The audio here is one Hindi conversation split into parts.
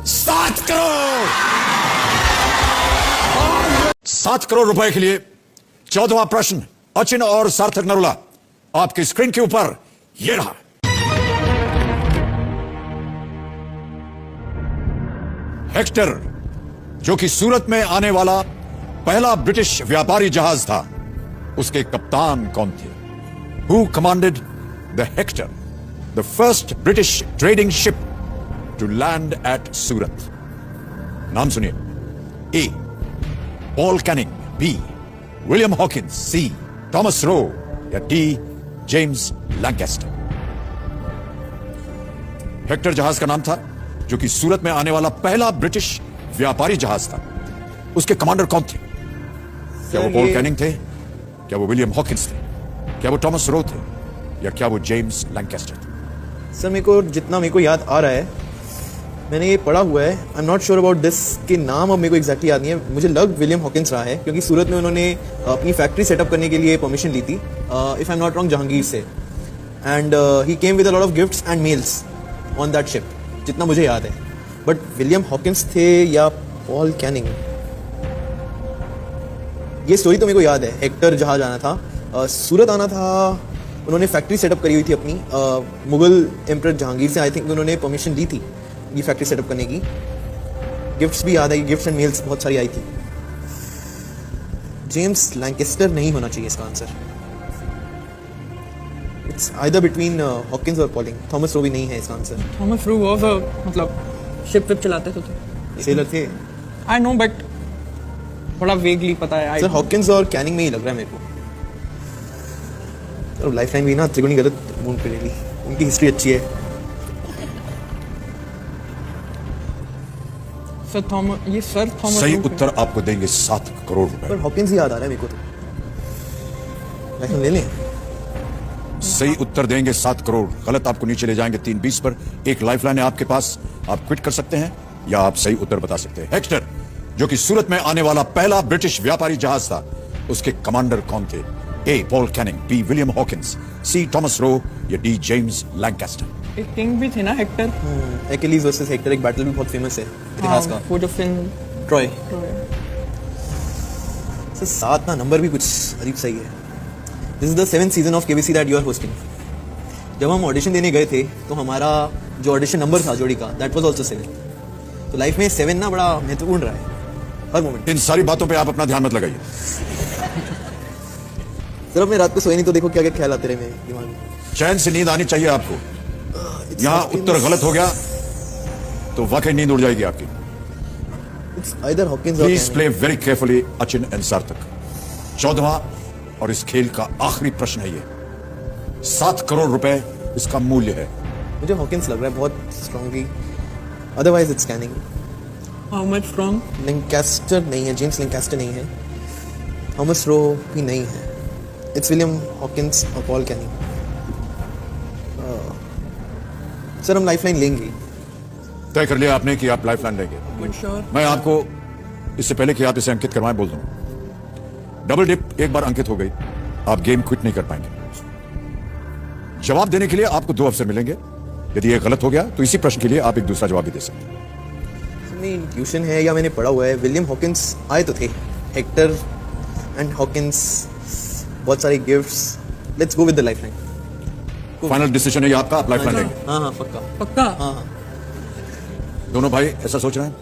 7 करोड़। 7 करोड़ रुपए के लिए 14वां प्रश्न अचिन और सार्थक नरूला आपकी स्क्रीन के ऊपर ये रहा। हेक्टर जो कि सूरत में आने वाला पहला ब्रिटिश व्यापारी जहाज था, उसके कप्तान कौन थे? Who commanded the Hector, the first British trading ship to land at Surat? नाम सुनिए। A. Paul Canning, B. William Hawkins, C. Thomas Roe या D. James Lancaster। हेक्टर जहाज का नाम था जो कि सूरत में आने वाला पहला ब्रिटिश व्यापारी जहाज था। उसके कमांडर कौन थे? क्या वो पॉल कैनिंग थे? क्या वो विलियम हॉकिंस थे? क्या वो थॉमस रो थे? या क्या वो जेम्स लैंकेस्टर थे? सर मेरे को याद आ रहा है, मैंने ये पढ़ा हुआ है। आई am not sure about this के नाम अब मेरे को एग्जैक्टली याद नहीं है। मुझे लग विलियम हॉकिंस रहा है क्योंकि सूरत में उन्होंने अपनी फैक्ट्री सेटअप करने के लिए परमिशन ली थी, if I am not wrong, Jahangir से। And he came with a lot of gifts and mails on that ship, जितना मुझे याद है। बट विलियम हॉकिंस थे या पॉल कैनिंग, ये स्टोरी तो मेरे को याद है। हेक्टर जहाज आना था, सूरत आना था, उन्होंने फैक्ट्री सेटअप करी हुई थी अपनी, मुगल एम्परर जहांगीर से आई थिंक उन्होंने परमिशन ली थी ये फैक्ट्री सेटअप करने की। गिफ्ट्स भी याद है, गिफ्ट्स एंड मेल्स बहुत सारी आई थी। जेम्स लैंकेस्टर नहीं होना चाहिए इसका answer. It's either between Hawkins और पॉलिंग। थॉमस रो भी नहीं है इसका आंसर। थॉमस रू वाज मतलब शिप विप चलाते थे, सेलर थे। आई नो बट बड़ा वेगली पता है। सर हॉकिंस और कैनिंग में ही लग रहा है मेरे को। तो लाइफलाइन भी ना त्रिगुणी गलत मूड पे ले ली, उनकी हिस्ट्री अच्छी है। सर थॉमस सही उत्तर आपको देंगे 7 करोड़ रुपए। पर हॉकिंस ही याद आ रहा है मेरे को तो। लाइफलाइन ले लें। सही उत्तर देंगे 7 करोड़, गलत आपको नीचे ले जाएंगे 320 पर। एक लाइफलाइन है आपके पास, आप क्विट कर सकते हैं या आप सही उत्तर बता सकते हैं। हेक्टर जो कि सूरत में आने वाला पहला ब्रिटिश व्यापारी जहाज था, उसके कमांडर कौन थे? A. Paul Canning, B. William Hawkins, C. Thomas Roe या डी. James Lancaster. एक किंग भी थे ना हेक्टर। एक्यूलीज वर्सेस हेक्टर एक बैटल भी बहुत फेमस है इतिहास का, वो जो फिल्म ट्रॉय। सर 7 ना नंबर भी कुछ अजीब सही है। This is the 7th season of KBC that you are hosting. जब हम ऑडिशन देने गए थे तो हमारा जो ऑडिशन नंबर था जोड़ी का, दैट वाज आल्सो 7। तो लाइफ में 7 ना बड़ा महत्वपूर्ण रहा है हर मोमेंट। इन सारी बातों पे आप अपना ध्यान मत लगाइए। सर अब मैं रात को सोए नहीं तो देखो क्या क्या ख्याल आते रहे मेरे दिमाग में। चैन से नींद आनी चाहिए आपको। यहां उत्तर गलत हो गया तो वाकई नींद उड़ जाएगी आपकी। इट्स आइदर हॉकिंस और please play very carefully Achin and सार्थक। 14वां और इस खेल का आखिरी प्रश्न है ये। 7 करोड़ रुपए इसका मूल्य है। मुझे हॉकिंस लग रहा है बहुत strongly, otherwise it's Canning. How much from Lancaster नहीं है, जेम्स लैंकेस्टर नहीं है, थॉमस रो भी नहीं है। इट्स विलियम हॉकिंस और पॉल कैनिंग। सर हम लाइफलाइन लेंगे। तय कर लिया आपने कि आप लाइफलाइन लेंगे। मैं आपको इससे पहले कि आप इसे अंकित करवाएं बोल दूं, डबल डिप एक बार अंकित हो गई, आप गेम क्विट नहीं कर पाएंगे। जवाब देने के लिए आपको 2 अवसर मिलेंगे। यदि ये गलत हो गया तो इसी प्रश्न के लिए आप एक दूसरा जवाब भी दे सकते हैं। मेरी इंट्यूशन है या मैंने पढ़ा हुआ है, विलियम हॉकिंस आए तो थे। हेक्टर एंड हॉकिंस, बहुत सारे gifts. Let's go with the lifeline. Final decision है ये आपका, आप लाइफलाइन लेंगे? हाँ पक्का पक्का। हाँ। दोनों भाई ऐसा सोच रहे हैं?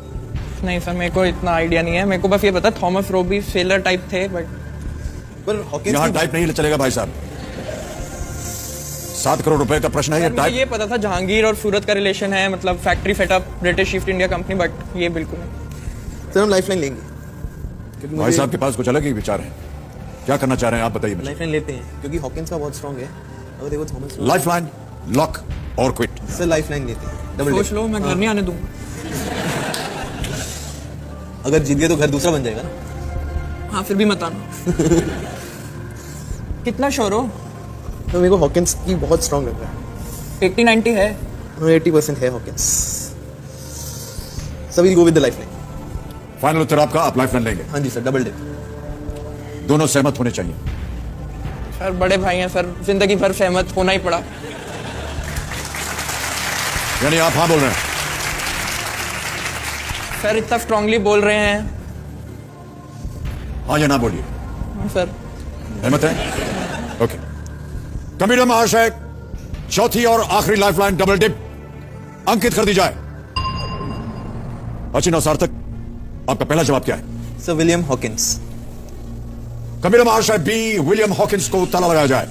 नहीं सर मेरे को इतना आइडिया नहीं है। मेरे को बस ये पता थॉमस रो भी सेलर टाइप थे, बट पर हॉकिंस यहां टाइप नहीं चलेगा भाई साहब। 7 करोड़ रुपए का प्रश्न है ये। मुझे ये पता था जहांगीर और सूरत का रिलेशन है, मतलब factory setup British east India company, but ये बिल्कुल नहीं। सर हम लाइफलाइन लेंगे क्योंकि भाई साहब के पास कुछ अलग ही विचार है। क्या करना चाह रहे हैं आप बताइए मुझे। लाइफलाइन लेते हैं क्योंकि हॉकिंस का बहुत स्ट्रांग है। अगर देखो थॉमस रो। लाइफलाइन, लॉक और क्विट? सर लाइफलाइन लेते हैं, डबल सोच लो, मैं घर नहीं आने दूंगा। अगर जीत गए तो घर दूसरा बन जाएगा ना। हाँ फिर भी मत आना। कितना श्योर हो? तो मेरे को हॉकिंस की बहुत स्ट्रांग लग रहा है। 80-90 है। 80% है Hawkins. So we'll go with the lifeline. Final उत्तर आपका, आप लाइफलाइन लेंगे? हाँ जी सर, डबल डिप। दोनों सहमत होने चाहिए। सर बड़े भाई हैं सर, जिंदगी भर सहमत होना ही पड़ा। यानी आप हाँ बोल रहे हैं? सर इतना स्ट्रांगली बोल रहे हैं। हाँ या ना बोलिए, हाँ, सर सहमत है? ओके, कंप्यूटर महाशय चौथी और आखिरी लाइफलाइन डबल डिप अंकित कर दी जाए। अचिन और सार्थक, आपका पहला जवाब क्या है? Sir William Hawkins. कंप्यूटर महाशय बी, विलियम हॉकिंस को ताला लगाया जाए।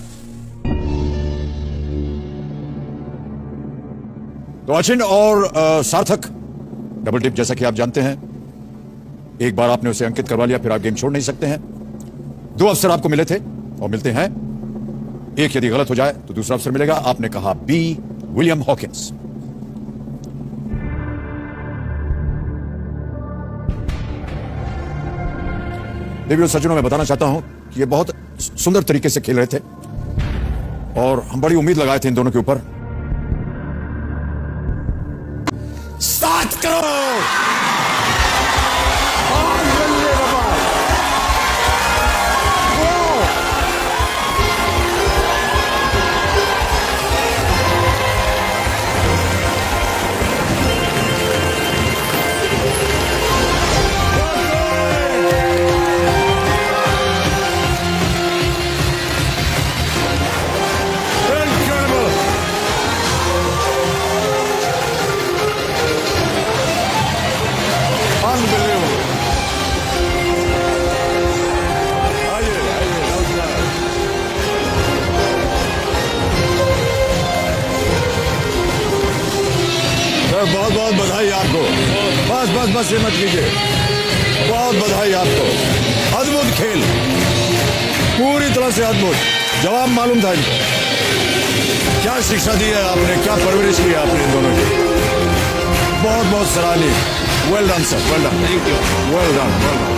तो अचिन और सार्थक, डबल डिप जैसा कि आप जानते हैं, एक बार आपने उसे अंकित करवा लिया, फिर आप गेम छोड़ नहीं सकते हैं। 2 अवसर आपको मिले थे और मिलते हैं। एक यदि गलत हो जाए तो दूसरा अवसर मिलेगा। आपने कहा बी, विलियम हॉकिंस। देवियों सज्जनों, मैं बताना चाहता हूं कि ये बहुत सुंदर तरीके से खेल रहे थे और हम बड़ी उम्मीद लगाए थे इन दोनों के ऊपर। 7 करोड़! बहुत बहुत बधाई आपको। बस बस बस ये मत कीजिए। बहुत बधाई आपको। अद्भुत खेल, पूरी तरह से अद्भुत। जवाब मालूम था इनको। क्या शिक्षा दी है आपने, क्या परवरिश की है आपने इन दोनों की। बहुत बहुत सराहनीय। Well done sir, well done. Thank you. Well done, well done.